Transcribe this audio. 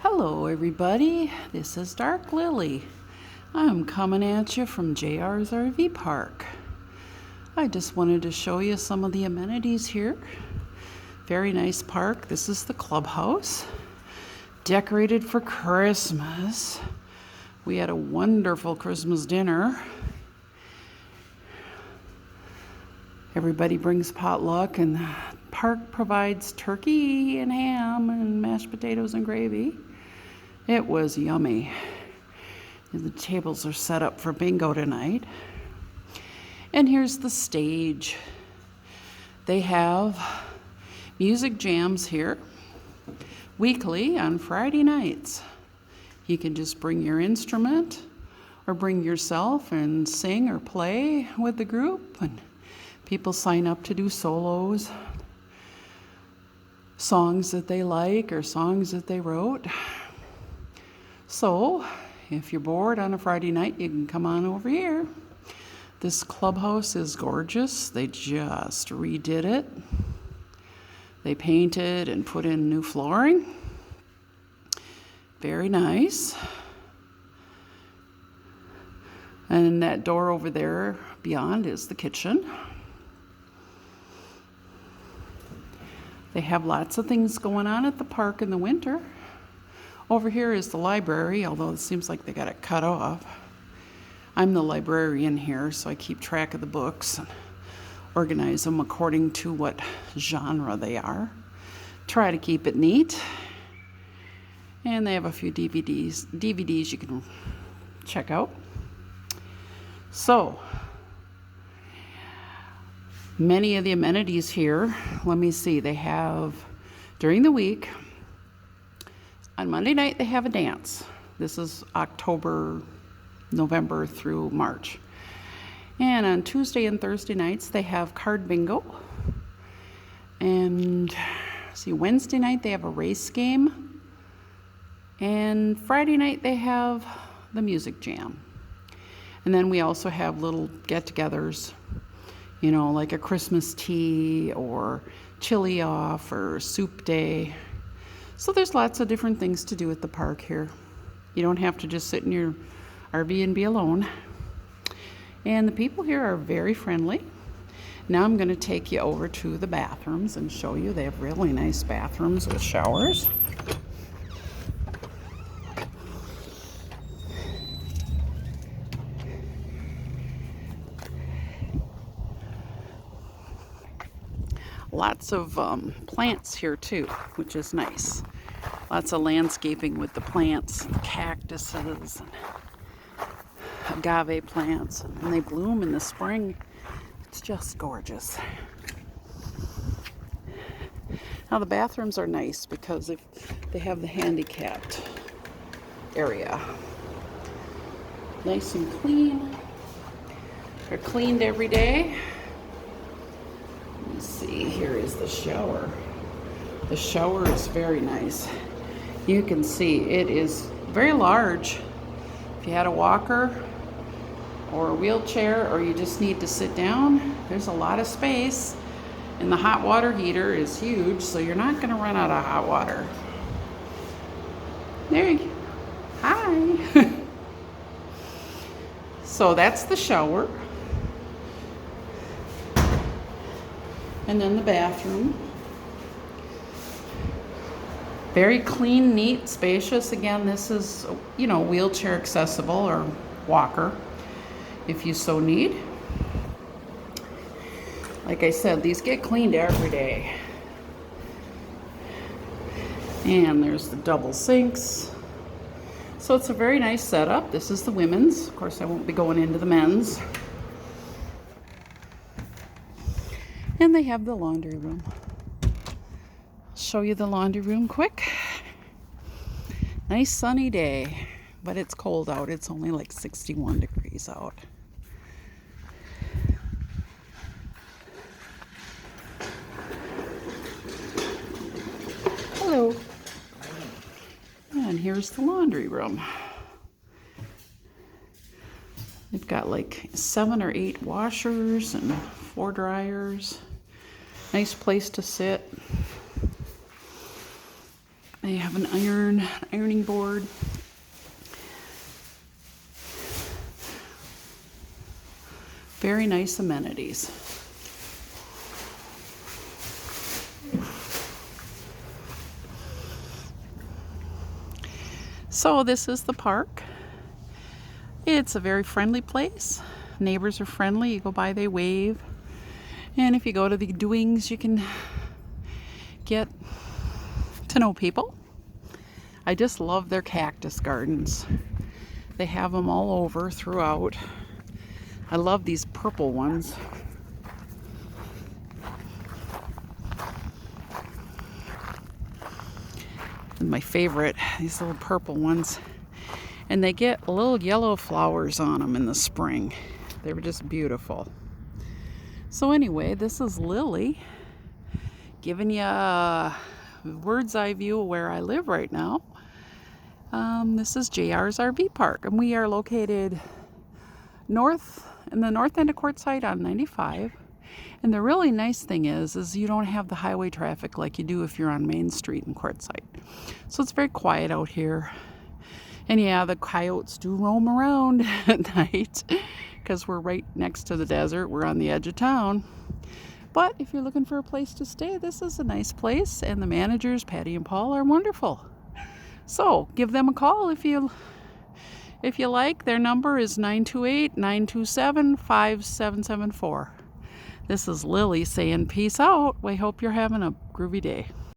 Hello everybody, this is Dark Lily. I'm coming at you from JR's RV Park. I just wanted to show you some of the amenities here. Very nice park. This is the clubhouse, decorated for Christmas. We had a wonderful Christmas dinner. Everybody brings potluck, and the park provides turkey and ham and mashed potatoes and gravy. It was yummy. The tables are set up for bingo tonight. And here's the stage. They have music jams here weekly on Friday nights. You can just bring your instrument or bring yourself and sing or play with the group. And people sign up to do solos, songs that they like or songs that they wrote. So, if you're bored on a Friday night, you can come on over here. This clubhouse is gorgeous. They just redid it. They painted and put in new flooring. Very nice. And that door over there beyond is the kitchen. They have lots of things going on at the park in the winter. Over here is the library, although it seems like they got it cut off. I'm the librarian here, so I keep track of the books and organize them according to what genre they are. Try to keep it neat. And they have a few DVDs you can check out. So, many of the amenities here, let me see, they have during the week. On Monday night, they have a dance. This is November through March. And on Tuesday and Thursday nights, they have card bingo. And Wednesday night, they have a race game. And Friday night, they have the music jam. And then we also have little get-togethers, like a Christmas tea or chili off or soup day. So there's lots of different things to do at the park here. You don't have to just sit in your RV and be alone. And the people here are very friendly. Now I'm going to take you over to the bathrooms and show you. They have really nice bathrooms with showers. Lots of plants here too, which is nice. Lots of landscaping with the plants, and cactuses, and agave plants, and they bloom in the spring. It's just gorgeous. Now the bathrooms are nice because if they have the handicapped area. Nice and clean. They're cleaned every day. Let's see, here is the shower. The shower is very nice. You can see it is very large. If you had a walker or a wheelchair, or you just need to sit down, there's a lot of space. And the hot water heater is huge, so you're not going to run out of hot water. There you go. Hi. So that's the shower. And then the bathroom. Very clean, neat, spacious. Again, this is, wheelchair accessible or walker if you so need. Like I said, these get cleaned every day. And there's the double sinks. So it's a very nice setup. This is the women's. Of course, I won't be going into the men's. And they have the laundry room. I'll show you the laundry room quick. Nice sunny day, but it's cold out. It's only like 61 degrees out. Hello. And here's the laundry room. They've got like 7 or 8 washers and 4 dryers. Nice place to sit. They have an ironing board. Very nice amenities. So this is the park. It's a very friendly place. Neighbors are friendly. You go by, they wave. And if you go to the doings, you can get to know people. I just love their cactus gardens. They have them all over throughout. I love these purple ones. And my favorite, these little purple ones. And they get little yellow flowers on them in the spring. They were just beautiful. So anyway, this is Lily giving you a bird's eye view of where I live right now. This is JR's RV Park, and we are located in the north end of Quartzsite on 95. And the really nice thing is you don't have the highway traffic like you do if you're on Main Street in Quartzsite. So it's very quiet out here. And yeah, the coyotes do roam around at night because we're right next to the desert. We're on the edge of town. But if you're looking for a place to stay, this is a nice place. And the managers, Patty and Paul, are wonderful. So give them a call if you like. Their number is 928-927-5774. This is Lily saying peace out. We hope you're having a groovy day.